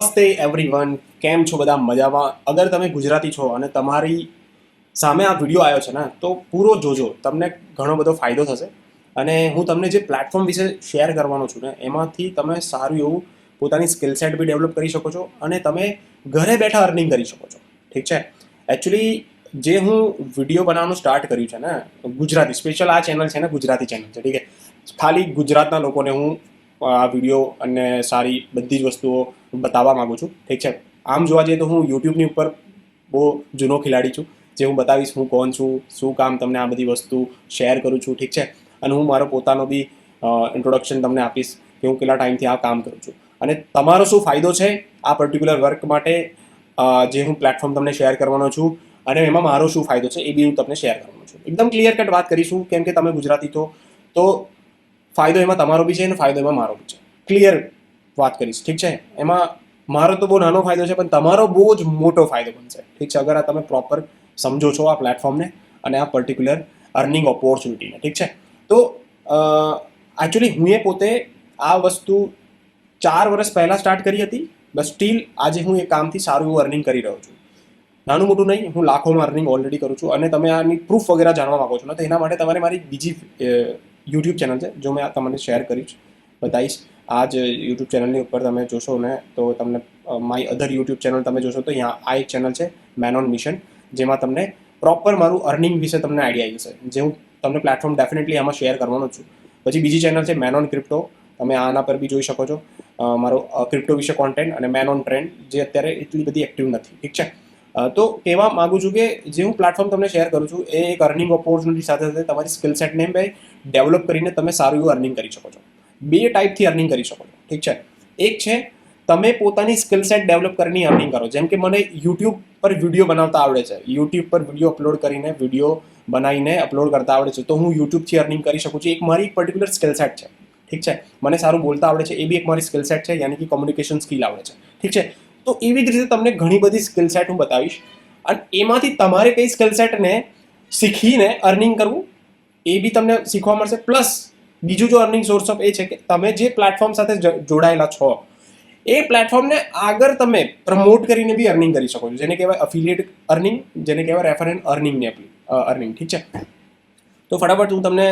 નમસ્તે એવરીવન, કેમ છો બધા? મજામાં? અગર તમે ગુજરાતી છો અને તમારી સામે આ વિડીયો આવ્યો છે ને, તો પૂરો જોજો, તમને ઘણો બધો ફાયદો થશે. અને હું તમને જે પ્લેટફોર્મ વિશે શેર કરવાનો છું ને, એમાંથી તમે સારું એવું પોતાની સ્કિલ સેટ બી ડેવલપ કરી શકો છો અને તમે ઘરે બેઠા અર્નિંગ કરી શકો છો. ઠીક છે? એકચ્યુઅલી જે હું વિડીયો બનાવવાનું સ્ટાર્ટ કર્યું છે ને, ગુજરાતી સ્પેશિયલ આ ચેનલ છે ને, ગુજરાતી ચેનલ છે. ઠીક છે? ખાલી ગુજરાતના લોકોને હું આ વિડીયો અને સારી બધી જ વસ્તુઓ બતાવવા માંગુ છું. ઠીક છે? આમ જોવા જઈએ તો હું યુટ્યુબની ઉપર બહુ જૂનો ખેલાડી છું, જે હું બતાવીશ હું કોણ છું, શું કામ તમને આ બધી વસ્તુ શેર કરું છું. ઠીક છે? અને હું મારો પોતાનો બી ઇન્ટ્રોડક્શન તમને આપીશ કે હું કેટલા ટાઈમથી આ કામ કરું છું અને તમારો શું ફાયદો છે આ પર્ટિક્યુલર વર્ક માટે, જે હું પ્લેટફોર્મ તમને શેર કરવાનો છું અને એમાં મારો શું ફાયદો છે એ બી હું તમને શેર કરવાનો છું. એકદમ ક્લિયર કટ વાત કરીશું, કેમ કે તમે ગુજરાતી છો તો ફાયદો એમાં તમારો બી છે અને ફાયદો એમાં મારો બી છે. ક્લિયર વાત કરીશ. ઠીક છે? એમાં મારો તો બહુ નાનો ફાયદો છે, પણ તમારો બહુ જ મોટો ફાયદો બનશે. ઠીક છે? અગર આ તમે પ્રોપર સમજો છો આ પ્લેટફોર્મને અને આ પર્ટિક્યુલર અર્નિંગ ઓપોર્ચ્યુનિટીને. ઠીક છે? તો એકચ્યુઅલી હું એ પોતે આ વસ્તુ 4 વર્ષ પહેલાં સ્ટાર્ટ કરી હતી, બસ સ્ટીલ આજે હું એ કામથી સારું એવું અર્નિંગ કરી રહ્યો છું. નાનું મોટું નહીં, હું લાખોમાં અર્નિંગ ઓલરેડી કરું છું. અને તમે આની પ્રૂફ વગેરે જાણવા માંગો છો ને, તો એના માટે તમારે મારી બીજી યુટ્યુબ ચેનલ છે, જો મેં તમને શેર કરીશ, બતાવીશ. આ જ યુટ્યુબ ચેનલની ઉપર તમે જોશો ને, તો તમને માય અધર યુટ્યુબ ચેનલ તમે જોશો તો અહીંયા આ એક ચેનલ છે, મેન ઓન મિશન, જેમાં તમને પ્રોપર મારું અર્નિંગ વિશે તમને આઈડિયા આવી જશે, જે હું તમને પ્લેટફોર્મ ડેફિનેટલી આમાં શેર કરવાનો છું. પછી બીજી ચેનલ છે મેન ઓન ક્રિપ્ટો, તમે આના પર બી જોઈ શકો છો મારો ક્રિપ્ટો વિશે કોન્ટેન્ટ, અને મેન ઓન ટ્રેન્ડ, જે અત્યારે એટલી બધી એક્ટિવ નથી. ઠીક છે? તો કહેવા માગું છું કે જે હું પ્લેટફોર્મ તમને શેર કરું છું એ એક અર્નિંગ ઓપોર્ચ્યુનિટી સાથે સાથે તમારી સ્કિલ સેટને ડેવલપ કરીને તમે સારું એવું અર્નિંગ કરી શકો છો. બે ટાઈપથી અર્નિંગ કરી શકો છો. ઠીક છે? એક છે તમે પોતાની સ્કિલ સેટ ડેવલપ કરીને અર્નિંગ કરો, જેમ કે મને યુટ્યુબ પર વિડીયો બનાવતા આવડે છે, યુટ્યુબ પર વિડીયો અપલોડ કરીને વિડીયો બનાવીને અપલોડ કરતા આવડે છે, તો હું યુટ્યુબથી અર્નિંગ કરી શકું છું. એક મારી એક પર્ટિક્યુલર સ્કિલ સેટ છે. ઠીક છે? મને સારું બોલતા આવડે છે, એ બી એક મારી સ્કિલ સેટ છે, યાની કે કોમ્યુનિકેશન સ્કિલ આવડે છે. ઠીક છે? તો એવી જ રીતે તમને ઘણી બધી સ્કિલ સેટ હું બતાવીશ અને એમાંથી તમારે કઈ સ્કિલ સેટને શીખીને અર્નિંગ કરવું એ બી તમને શીખવા મળશે. પ્લસ બીજું જો અર્નિંગ સોર્સ ઓફ એ છે કે તમે જે પ્લેટફોર્મ સાથે જોડાયેલા છો એ પ્લેટફોર્મને આગળ તમે પ્રમોટ કરીને બી અર્નિંગ કરી શકો છો, જેને કહેવાય અફિલિએટ અર્નિંગ, જેને કહેવાય રેફરન્ટ અર્નિંગની અર્નિંગ. ઠીક છે? તો ફટાફટ હું તમને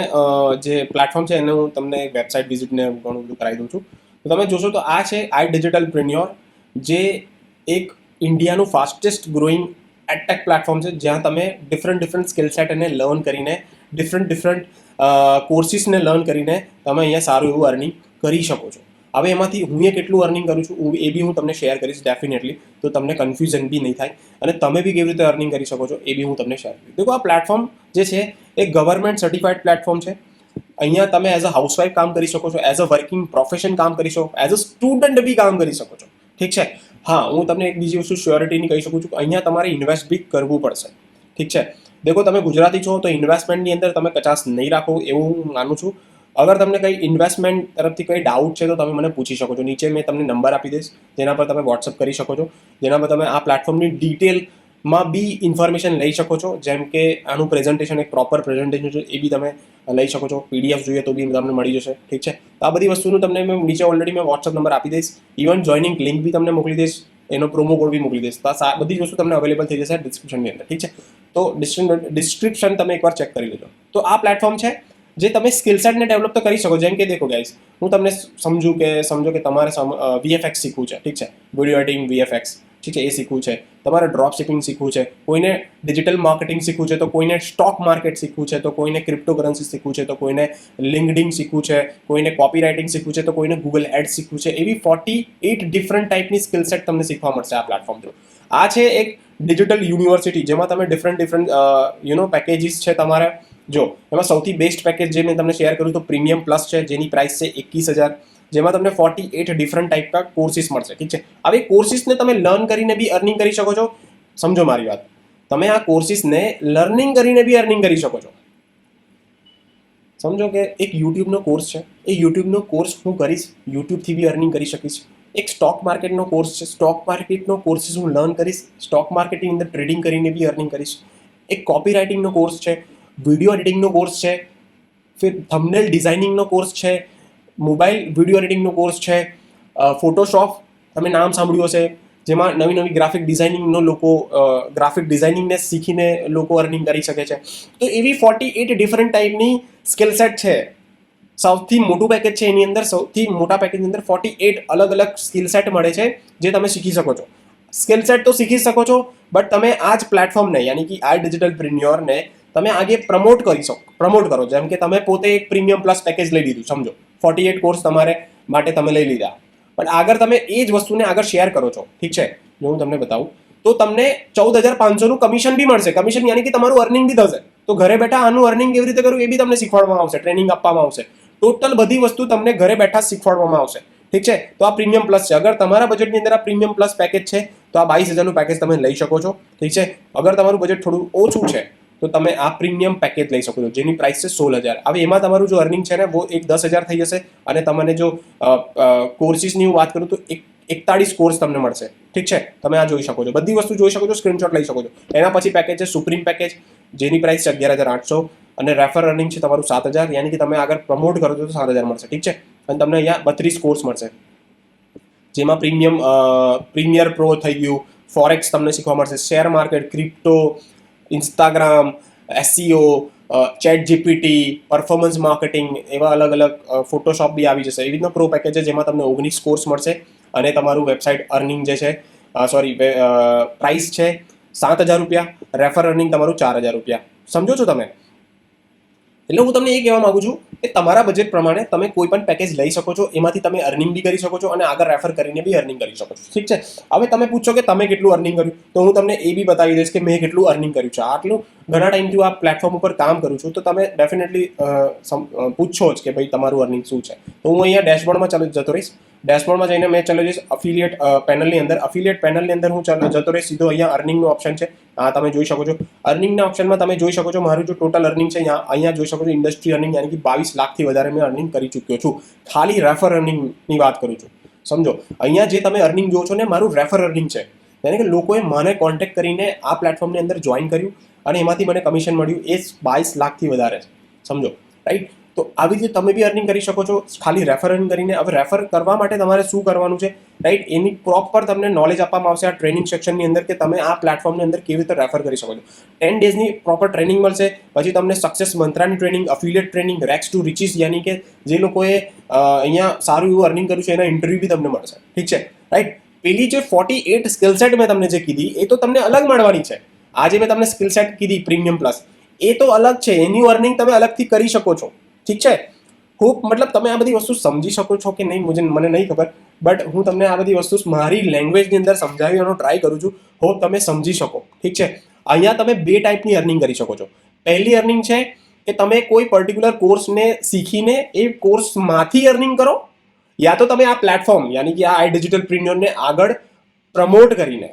જે પ્લેટફોર્મ છે એને હું તમને વેબસાઇટ વિઝિટને ઘણું બધું કરાવી દઉં છું. તો તમે જોશો તો આ છે આઈ ડિજિટલ પ્રિન્યોર, જે એક ઇન્ડિયાનું ફાસ્ટેસ્ટ ગ્રોઈંગ એડટેક પ્લેટફોર્મ છે, જ્યાં તમે ડિફરન્ટ સ્કિલ સેટ એને લર્ન કરીને ડિફરન્ટ કોર્સિસને લર્ન કરીને તમે અહીંયા સારું એવું અર્નિંગ કરી શકો છો. હવે એમાંથી હું એ કેટલું અર્નિંગ કરું છું એ બી હું તમને શેર કરીશ ડેફિનેટલી, તો તમને કન્ફ્યુઝન બી નહીં થાય અને તમે બી કેવી રીતે અર્નિંગ કરી શકો છો એ બી હું તમને શેર કરીશ. દેખો, આ પ્લેટફોર્મ જે છે એ ગવર્મેન્ટ સર્ટિફાઈડ પ્લેટફોર્મ છે. અહીંયા તમે એઝ અ હાઉસવાઈફ કામ કરી શકો છો, એઝ અ વર્કિંગ પ્રોફેશન કામ કરી શકો, એઝ અ સ્ટુડન્ટ બી કામ કરી શકો છો. ઠીક છે? હા, હું તમને એક બીજી વસ્તુ શ્યોરિટીની કહી શકું છું કે અહીંયા તમારે ઇન્વેસ્ટ બી કરવું પડશે. ઠીક છે? દેખો, તમે ગુજરાતી છો તો ઇન્વેસ્ટમેન્ટની અંદર તમે કચાશ નહીં રાખો એવું હું માનું છું. અગર તમને કંઈ ઇન્વેસ્ટમેન્ટ તરફથી કંઈ ડાઉટ છે તો તમે મને પૂછી શકો છો. નીચે મેં તમને નંબર આપી દઈશ, જેના પર તમે વોટ્સઅપ કરી શકો છો, જેના પર તમે આ પ્લેટફોર્મની ડિટેલમાં બી ઇન્ફોર્મેશન લઈ શકો છો. જેમ કે આનું પ્રેઝન્ટેશન, એક પ્રોપર પ્રેઝન્ટેશન છે, એ બી તમે લઈ શકો છો. પીડીએફ જોઈએ તો બી તમને મળી જશે. ઠીક છે? તો આ બધી વસ્તુનું તમને મેં નીચે ઓલરેડી મેં વોટ્સઅપ નંબર આપી દઈશ. ઇવન જોઈનિંગ લિંક બી તમને મોકલી દઈશ, એનો પ્રોમો કોડ બી મોકલી દઈશ. તો આ બધી વસ્તુ તમને અવેલેબલ થઈ જશે ડિસ્ક્રિપ્શનની અંદર. ઠીક છે? તો ડિસ્ક્રિપ્શન તમે એકવાર ચેક કરી લેજો. તો આ પ્લેટફોર્મ છે જે તમે સ્કિલ સેટને ડેવલપ તો કરી શકો. જેમ કે દેખો ગાઈઝ, હું તમને સમજો કે તમારે વીએફએક્સ શીખવું છે. ઠીક છે? Video editing, VFX. ઠીક છે? એ શીખવું છે. તમારે ડ્રોપ શિપિંગ શીખવું છે, કોઈને ડિજિટલ માર્કેટિંગ શીખવું છે, તો કોઈને સ્ટોક માર્કેટ શીખવું છે, તો કોઈને ક્રિપ્ટોકરન્સી શીખવું છે, તો કોઈને લિંકડિંગ શીખવું છે, કોઈને કોપી રાઇટિંગ શીખવું છે, તો કોઈને ગૂગલ એડ શીખવું છે. એવી 48 ડિફરન્ટ ટાઈપની સ્કિલ સેટ તમને શીખવા મળશે આ પ્લેટફોર્મ થ્રુ. આ છે એક ડિજિટલ યુનિવર્સિટી, જેમાં તમે ડિફરન્ટ પેકેજીસ છે તમારે. જો એમાં સૌથી બેસ્ટ પેકેજ જે મેં તમને શેર કર્યું તો પ્રીમિયમ પ્લસ છે, જેની પ્રાઇસ છે 21,000, જેમાં તમને 48 ડિફરન્ટ ટાઈપના કોર્સિસ મળશે. ઠીક છે? હવે કોર્સિસને તમે લર્ન કરીને બી અર્નિંગ કરી શકો છો. સમજો મારી વાત, તમે આ કોર્સિસને લર્નિંગ કરીને બી અર્નિંગ કરી શકો છો. સમજો કે એક યુટ્યુબનો કોર્સ છે, એ યુટ્યુબનો કોર્સ હું કરીશ, યુટ્યુબથી બી અર્નિંગ કરી શકીશ. એક સ્ટોક માર્કેટનો કોર્સ છે, સ્ટોક માર્કેટનો કોર્સિસ હું લર્ન કરીશ, સ્ટોક માર્કેટની અંદર ટ્રેડિંગ કરીને બી અર્નિંગ કરીશ. એક કોપી રાઇટિંગનો કોર્સ છે, વિડીયો એડિટિંગનો કોર્સ છે, ફિર થંબનેલ ડિઝાઇનિંગનો કોર્સ છે, મોબાઈલ વિડીયો એડિટિંગનો કોર્સ છે, ફોટોશોપ તમે નામ સાંભળ્યું હશે, જેમાં નવી નવી ગ્રાફિક ડિઝાઇનિંગનો લોકો ગ્રાફિક ડિઝાઇનિંગને શીખીને લોકો અર્નિંગ કરી શકે છે. તો એવી 48 ડિફરન્ટ ટાઈપની સ્કિલ સેટ છે. સૌથી મોટું પેકેજ છે એની અંદર, સૌથી મોટા પેકેજની અંદર 48 અલગ અલગ સ્કિલ સેટ મળે છે જે તમે શીખી શકો છો. સ્કિલ સેટ તો શીખી શકો છો, બટ તમે આ જ પ્લેટફોર્મને યાની કે આ ડિજિટલ પ્રીમિયરને તમે આગે પ્રમોટ કરો. જેમ કે તમે પોતે એક પ્રીમિયમ પ્લસ પેકેજ લઈ લીધું, સમજો 48 કોર્સ તમારે માટે તમે લઈ લીધા, પણ આગળ તમે એ જ વસ્તુને આગળ શેર કરો છો, ઠીક છે, જો હું તમને બતાવું તો તમને 14,500 નું કમિશન બી મળશે. કમિશન યાની કે તમારું અર્નિંગ બી થશે. તો ઘરે બેઠા આનું અર્નિંગ કેવી રીતે કરવું એ બી તમને શીખવાડવામાં આવશે, ટ્રેનિંગ આપવામાં આવશે. ટોટલ બધી વસ્તુ તમને ઘરે બેઠા શીખવાડવામાં આવશે, ઠીક છે. તો આ પ્રીમિયમ પ્લસ છે. અગર તમારા બજેટની અંદર આ પ્રીમિયમ પ્લસ પેકેજ છે તો આ 22,000નું પેકેજ તમે લઈ શકો છો, ઠીક છે. અગર તમારું બજેટ થોડું ઓછું છે તો તમે આ પ્રીમિયમ પેકેજ લઈ શકો છો, જેની પ્રાઇસ છે 16,000. હવે એમાં તમારું જો અર્નિંગ છે ને वो 10,000 થઈ જશે, અને તમને જો કોર્સિસની હું વાત કરું તો 41 કોર્સ તમને મળશે, ઠીક છે. તમે આ જોઈ શકો છો, બધી વસ્તુ જોઈ શકો છો, સ્ક્રીનશોટ લઈ શકો છો. એના પછી પેકેજ છે સુપ્રીમ પેકેજ, જેની પ્રાઇસ છે 11,800, અને રેફર અર્નિંગ છે તમારું 7,000, યાની કે તમે આગળ પ્રમોટ કરો છો તો 7,000 મળશે, ઠીક છે. અને તમને અહીંયા 32 કોર્સ મળશે, જેમાં પ્રીમિયર પ્રો થઈ ગયું, ફોરેક્સ તમને શીખવા મળશે, share market, crypto, Instagram, SEO, chat GPT, performance marketing, એવા અલગ અલગ ફોટોશોપ બી આવી જશે. એવી રીતના પ્રો પેકેજ છે જેમાં તમને 19 કોર્સ મળશે, અને તમારું વેબસાઇટ અર્નિંગ જે છે પ્રાઇસ છે 7,000 રૂપિયા, રેફર અર્નિંગ તમારું 4,000 રૂપિયા. સમજો છો તમે? એટલે હું તમને એ કહેવા માંગુ છું કે તમારા બજેટ પ્રમાણે તમે કોઈ પણ પેકેજ લઈ શકો છો, એમાંથી તમે અર્નિંગ બી કરી શકો છો અને આગળ રેફર કરીને બી અર્નિંગ કરી શકો છો, ઠીક છે. હવે તમે પૂછો કે તમે કેટલું અર્નિંગ કર્યું, તો હું તમને એ બી બતાવી દઈશ કે મેં કેટલું અર્નિંગ કર્યું છે. આટલું ઘણા ટાઈમથી આ પ્લેટફોર્મ ઉપર કામ કરું છું, તો તમે ડેફિનેટલી પૂછો જ કે ભાઈ તમારું અર્નિંગ શું છે. તો હું અહીંયા ડેશબોર્ડમાં જતો રહીશ. ડેશબોર્ડમાં જઈને મેં ચાલો જઈશ અફિલિયેટ પેનલની અંદર. અફિલિયેટ પેનલની અંદર હું જતો રહીશ સીધો અહીંયા અર્નિંગનો ઓપ્શન છે, આ તમે જોઈ શકો છો. અર્નિંગના ઓપ્શનમાં તમે જોઈ શકો છો મારું જો ટોટલ અર્નિંગ છે અહીંયા જોઈ શકો છો. ઇન્ડસ્ટ્રી અર્નિંગ યાની કે 22 લાખથી વધારે મેં અર્નિંગ કરી ચૂક્યો છું. ખાલી રેફર અર્નિંગની વાત કરું છું, સમજો. અહીંયા જે તમે અર્નિંગ જો છો ને, મારું રેફર અર્નિંગ છે. યાની કે લોકોએ મને કોન્ટેક્ટ કરીને આ પ્લેટફોર્મની અંદર જોઈન કર્યું અને એમાંથી મને કમિશન મળ્યું, એ 22 લાખથી વધારે છે, સમજો, રાઈટ. તો આવી રીતે તમે બી અર્નિંગ કરી શકો છો ખાલી રેફર અર્ન કરીને. હવે રેફર કરવા માટે તમારે શું કરવાનું છે, રાઈટ, એની પ્રોપર તમને નોલેજ આપવામાં આવશે આ ટ્રેનિંગ સેક્શનની અંદર, કે તમે આ પ્લેટફોર્મની અંદર કેવી રીતે રેફર કરી શકો છો. 10 ડેઝની પ્રોપર ટ્રેનિંગ મળશે. પછી તમને સક્સેસ મંત્રાની training, affiliate training, rags to riches, યાની કે જે લોકોએ અહીંયા સારું એવું અર્નિંગ કર્યું છે એના ઇન્ટરવ્યુ બી તમને મળશે, ઠીક છે, રાઈટ. પેલી જે 48 સ્કિલ સેટ મેં તમને જે કીધી એ તો તમને અલગ મળવાની છે. આજે મેં તમને સ્કિલ સેટ કીધી પ્રીમિયમ પ્લસ, એ તો અલગ છે, એની અર્નિંગ તમે અલગથી કરી શકો છો, ઠીક છે. ખૂબ મતલબ તમે આ બધી વસ્તુ સમજી શકો છો કે નહીં મને નહીં ખબર, બટ હું તમને આ બધી વસ્તુ મારી લેંગ્વેજની અંદર સમજાવવાનો ટ્રાય કરું છું. હોપ તમે સમજી શકો, ઠીક છે. અહીંયા તમે 2 ટાઈપની અર્નિંગ કરી શકો છો. પહેલી અર્નિંગ છે કે તમે કોઈ પર્ટિક્યુલર કોર્સને શીખીને એ કોર્સમાંથી અર્નિંગ કરો, યા તો તમે આ પ્લેટફોર્મ યાની કે આ ડિજિટલ પ્રીમિયરને આગળ પ્રમોટ કરીને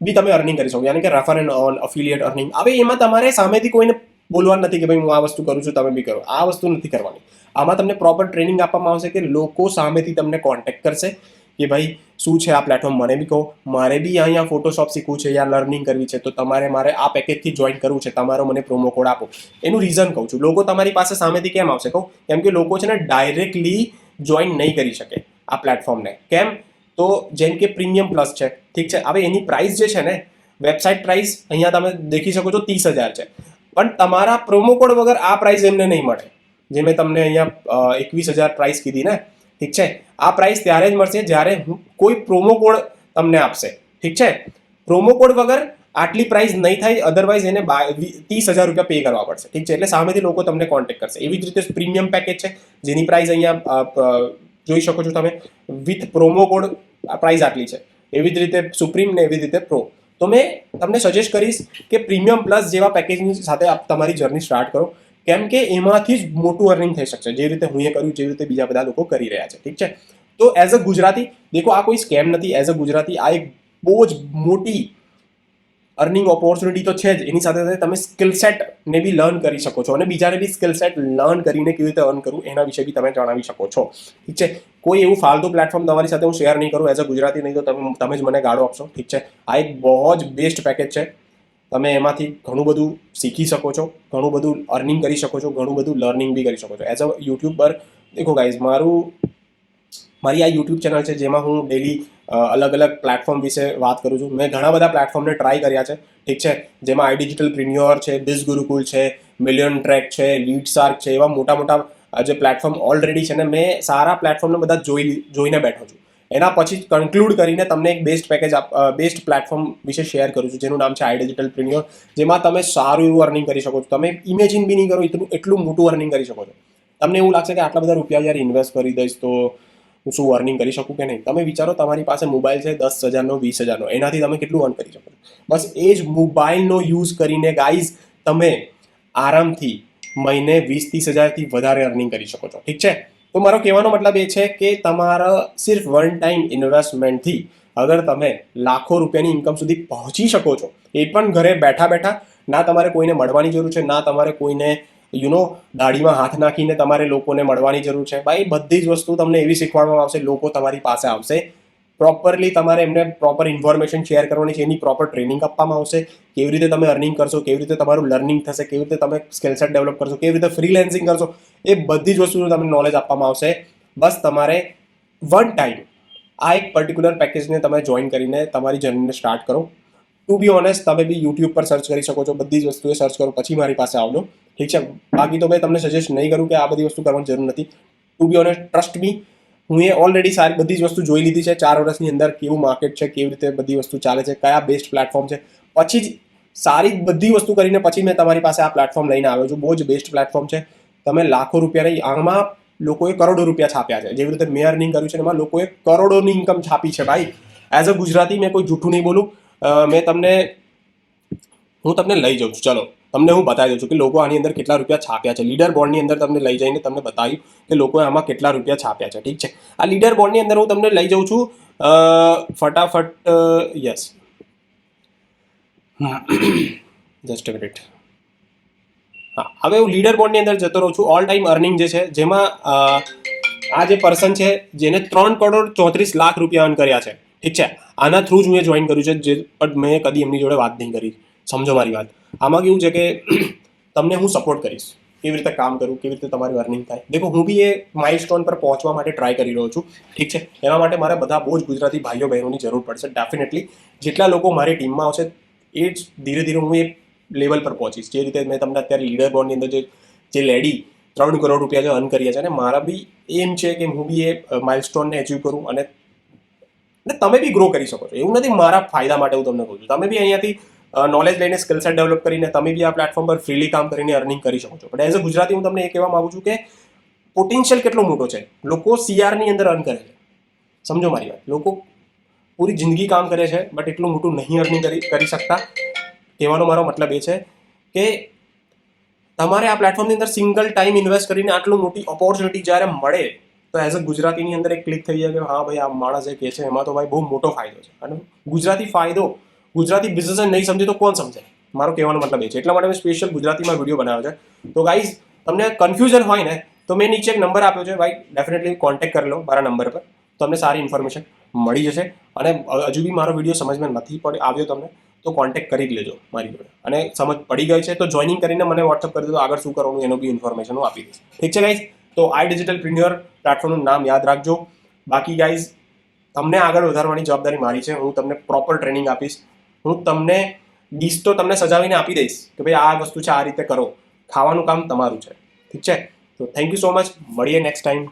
બી તમે અર્નિંગ કરી શકો, યાની કે refer and on, affiliate earning. હવે એમાં તમારે સામેથી કોઈને બોલવાનું નથી કે ભાઈ હું આ વસ્તુ કરું છું તમે બી કરો, આ વસ્તુ નથી કરવાની. આમાં તમને પ્રોપર ટ્રેનિંગ આપવામાં આવશે કે લોકો સામેથી તમને કોન્ટેક્ટ કરશે કે ભાઈ શું છે આ પ્લેટફોર્મ, મને બી કહો, મારે બી અહીંયા ફોટોશોપ શીખવું છે યા લર્નિંગ કરવી છે, તો મારે આ પેકેજથી જોઈન કરવું છે, તમારો મને પ્રોમો કોડ આપો. એનું રીઝન કહું છું. લોકો તમારી પાસે સામેથી કેમ આવશે કહું, કેમ કે લોકો છે ને ડાયરેક્ટલી જોઈન નહીં કરી શકે આ પ્લેટફોર્મને. કેમ? તો જેમ કે પ્રીમિયમ પ્લસ છે, ઠીક છે. હવે એની પ્રાઇસ જે છે ને, વેબસાઇટ પ્રાઇસ અહીંયા તમે દેખી શકો છો 30,000 છે, પણ તમારા પ્રોમો કોડ વગર આ પ્રાઇસ એમને નહીં મળે. જે મેં તમને અહીંયા 21,000 પ્રાઇસ કીધી ને, ઠીક છે. આ પ્રાઇસ ત્યારે જ મળશે જ્યારે કોઈ પ્રોમો કોડ તમને આપશે, ઠીક છે. પ્રોમો કોડ વગર આટલી પ્રાઇસ નહીં થાય, અધરવાઇઝ એને 30,000 રૂપિયા પે કરવા પડશે, ઠીક છે. એટલે સામેથી લોકો તમને કોન્ટેક્ટ કરશે. એવી જ રીતે પ્રીમિયમ પેકેજ છે જેની પ્રાઇસ અહીંયા જોઈ શકો છો તમે, વિથ પ્રોમો કોડ પ્રાઇસ આટલી છે. એવી જ રીતે સુપ્રીમ ને એવી જ રીતે પ્રો. તો મેં તમને સજેસ્ટ કરીશ કે પ્રીમિયમ પ્લસ જેવા પેકેજની સાથે આપ તમારી જર્ની સ્ટાર્ટ કરો, કેમ કે એમાંથી જ મોટું અર્નિંગ થઈ શકશે, જે રીતે હું એ કર્યું, જેવી રીતે બીજા બધા લોકો કરી રહ્યા છે, ઠીક છે. તો એઝ અ ગુજરાતી દેખો, આ કોઈ સ્કેમ નથી. એઝ અ ગુજરાતી આ એક બહુ જ મોટી અર્નિંગ ઓપોર્ચ્યુનિટી તો છે જ, એની સાથે સાથે તમે સ્કિલ સેટને બી લર્ન કરી શકો છો, અને બીજાને બી સ્કિલ સેટ લર્ન કરીને કેવી રીતે અર્ન કરવું એના વિશે બી તમે જણાવી શકો છો, ઠીક છે. કોઈ એવું ફાલતુ પ્લેટફોર્મ તમારી સાથે હું શેર નહીં કરું એઝ અ ગુજરાતી, નહીં તો તમે જ મને ગાળો આપશો, ઠીક છે. આ એક બહુ જ બેસ્ટ પેકેજ છે. તમે એમાંથી ઘણું બધું શીખી શકો છો, ઘણું બધું અર્નિંગ કરી શકો છો, ઘણું બધું લર્નિંગ બી કરી શકો છો. એઝ અ યુટ્યુબર દેખો ગાઈઝ, મારી આ યુટ્યુબ ચેનલ છે જેમાં હું ડેલી અલગ અલગ પ્લેટફોર્મ વિશે વાત કરું છું. મેં ઘણા બધા પ્લેટફોર્મને ટ્રાય કર્યા છે, ઠીક છે, જેમાં આઈ ડિજિટલ પ્રિન્યોર છે, બિઝ ગુરુકુલ છે, મિલિયન ટ્રેક છે, લીડ શાર્ક છે, એવા મોટા મોટા જે પ્લેટફોર્મ ઓલરેડી છે ને, મેં સારા પ્લેટફોર્મને બધા જોઈને બેઠો છું. એના પછી કન્ક્લુડ કરીને તમને એક બેસ્ટ પ્લેટફોર્મ વિશે શેર કરું છું, જેનું નામ છે આઈ ડિજિટલ પ્રિન્યોર, જેમાં તમે સારું એવું અર્નિંગ કરી શકો છો. તમે ઇમેજિન બી નહીં કરો એટલું મોટું અર્નિંગ કરી શકો છો. તમને એવું લાગશે કે આટલા બધા રૂપિયા યાર ઇન્વેસ્ટ કરી દઈશ તો હું શું અર્નિંગ કરી શકું કે નહીં. તમે વિચારો, તમારી પાસે મોબાઈલ છે 10,000નો 20,000નો, એનાથી તમે કેટલું અર્ન કરી શકો? બસ એ જ મોબાઈલનો યુઝ કરીને ગાઈઝ તમે આરામથી મહિને 20-30,000થી વધારે અર્નિંગ કરી શકો છો, ઠીક છે. તો મારો કહેવાનો મતલબ એ છે કે તમારા સિર્ફ વન ટાઈમ ઇન્વેસ્ટમેન્ટથી અગર તમે લાખો રૂપિયાની ઇન્કમ સુધી પહોંચી શકો છો, એ પણ ઘરે બેઠા બેઠા, ના તમારે કોઈને મળવાની જરૂર છે, ના તમારે કોઈને દાઢીમાં હાથ નાખીને તમારે લોકોને મળવાની જરૂર છે. ભાઈ બધી જ વસ્તુ તમને એવી શીખવાડવામાં આવશે, લોકો તમારી પાસે આવશે, પ્રોપરલી તમારે એમને પ્રોપર ઇન્ફોર્મેશન શેર કરવાની છે, એની પ્રોપર ટ્રેનિંગ આપવામાં આવશે, કેવી રીતે તમે અર્નિંગ કરશો, કેવી રીતે તમારું લર્નિંગ થશે, કેવી રીતે તમે સ્કિલ સેટ ડેવલપ કરશો, કેવી રીતે ફ્રીલેન્સિંગ કરશો, એ બધી જ વસ્તુનું તમને નોલેજ આપવામાં આવશે. બસ તમારે વન ટાઈમ આ એક પર્ટિક્યુલર પેકેજને તમે જોઈન કરીને તમારી જર્નીને સ્ટાર્ટ કરો. ટુ બી ઓનેસ્ટ, તમે બી યુટ્યુબ પર સર્ચ કરી શકો છો, બધી જ વસ્તુએ સર્ચ કરો પછી મારી પાસે આવજો, ઠીક છે. બાકી તો મેં તમને સજેસ્ટ નહીં કરું કે આ બધી વસ્તુ કરવાની જરૂર નથી. To be honest, trust me, હું એ ઓલરેડી સારી બધી જ વસ્તુ જોઈ લીધી છે 4 વર્ષની અંદર, કેવું માર્કેટ છે, કેવી રીતે બધી વસ્તુ ચાલે છે, કયા બેસ્ટ પ્લેટફોર્મ છે. પછી જ સારી બધી વસ્તુ કરીને પછી મેં તમારી પાસે આ પ્લેટફોર્મ લઈને આવ્યો છું. બહુ જ બેસ્ટ પ્લેટફોર્મ છે. તમે લાખો રૂપિયા નહીં, આમાં લોકોએ કરોડો રૂપિયા છાપ્યા છે. જેવી રીતે મેં અર્નિંગ કર્યું છે એમાં લોકોએ કરોડોની ઇન્કમ છાપી છે ભાઈ. એઝ અ ગુજરાતી મેં કોઈ જૂઠું નહીં બોલું. હું તમને લઈ જાઉં છું, ચલો તમને હું બતાવી દઉં છું કે લોકો આની અંદર કેટલા રૂપિયા છાપ્યા છે. લીડર બોર્ડની અંદર તમને લઈ જઈને તમને બતાવ્યું કે લોકોએ આમાં કેટલા રૂપિયા છાપ્યા છે, ઠીક છે. આ લીડર બોર્ડની અંદર હું તમને લઈ જાઉં છું ફટાફટ. Yes, just a minute. હા, હવે હું લીડર બોર્ડની અંદર જતો રહું છું. ઓલ ટાઈમ અર્નિંગ જે છે, જેમાં આ જે પર્સન છે જેને 3,34,00,000 રૂપિયા અર્ન કર્યા છે, ઠીક છે, આના થ્રુ જ મેં જોઈન કર્યું છે, જે પણ મેં કદી એમની જોડે વાત નહીં કરી. સમજો મારી વાત. આમાં કેવું છે કે તમને હું સપોર્ટ કરીશ, કેવી રીતે કામ કરું, કેવી રીતે તમારી અર્નિંગ થાય. દેખો, હું બી એ માઇલસ્ટોન પર પહોંચવા માટે ટ્રાય કરી રહ્યો છું, ઠીક છે. એના માટે મારે બધા બહુ જ ગુજરાતી ભાઈઓ બહેનોની જરૂર પડશે ડેફિનેટલી. જેટલા લોકો મારી ટીમમાં આવશે એ જ ધીરે ધીરે હું એ લેવલ પર પહોંચીશ. જે રીતે મેં તમને અત્યારે લીડર બોર્ડની અંદર જે લેડી 3 કરોડ રૂપિયા જે અર્ન કર્યા છે, અને મારા બી એમ છે કે હું બી એ માઇલસ્ટોનને અચીવ કરું અને તમે બી ગ્રો કરી શકો છો. એવું નથી મારા ફાયદા માટે હું તમને કહું છું. તમે બી અહીંયાથી નોલેજ લઈને સ્કિલ સેટ ડેવલપ કરીને તમે બી આ પ્લેટફોર્મ પર ફ્રીલી કામ કરીને અર્નિંગ કરી શકો છો. પણ એઝ અ ગુજરાતી હું તમને એ કહેવા માંગુ છું કે પોટેન્શિયલ કેટલો મોટો છે. લોકો CRની અંદર અર્ન કરે છે, સમજો મારી વાત. લોકો પૂરી જિંદગી કામ કરે છે બટ એટલું મોટું નહીં અર્નિંગ કરી શકતા. કહેવાનો મારો મતલબ એ છે કે તમારે આ પ્લેટફોર્મની અંદર સિંગલ ટાઈમ ઇન્વેસ્ટ કરીને આટલું મોટી ઓપોર્ચ્યુનિટી જ્યારે મળે તો એઝ અ ગુજરાતીની અંદર એક ક્લિક થઈ જાય કે હા ભાઈ, આ માણસ જે કહે છે એમાં તો ભાઈ બહુ મોટો ફાયદો છે. અને ગુજરાતી બિઝનેસ નહીં સમજે તો કોણ સમજે? મારો કહેવાનો મતલબ એ છે. એટલા માટે મેં સ્પેશિયલ ગુજરાતીમાં વિડીયો બનાવ્યો છે. તો ગાઈઝ, તમને કન્ફ્યુઝન હોય ને તો મેં નીચે એક નંબર આપ્યો છે ભાઈ, ડેફિનેટલી કોન્ટેક્ટ કરી લો મારા નંબર પર. તમને સારી ઇન્ફોર્મેશન મળી જશે. અને હજુ બી મારો વિડીયો સમજમાં નથી આવ્યો તમને તો કોન્ટેક્ટ કરી લેજો મારી જોડે. અને સમજ પડી ગઈ છે તો જોઈનિંગ કરીને મને વોટ્સઅપ કરી દો. આગળ શું કરવાનું એનો બી ઇન્ફોર્મેશન હું આપી દઈશ, ઠીક છે ગાઈઝ. તો આઈ ડિજિટલ પ્રિન્યોર પ્લેટફોર્મનું નામ યાદ રાખજો. બાકી ગાઈઝ, તમને આગળ વધારવાની જવાબદારી મારી છે. હું તમને પ્રોપર ટ્રેનિંગ આપીશ. હું તમને ડીશ તો તમને સજાવીને આપી દઈશ કે ભાઈ આ વસ્તુ છે, આ રીતે કરો. ખાવાનું કામ તમારું છે, ઠીક છે. તો થેન્ક યુ સો મચ. મળીએ નેક્સ્ટ ટાઈમ.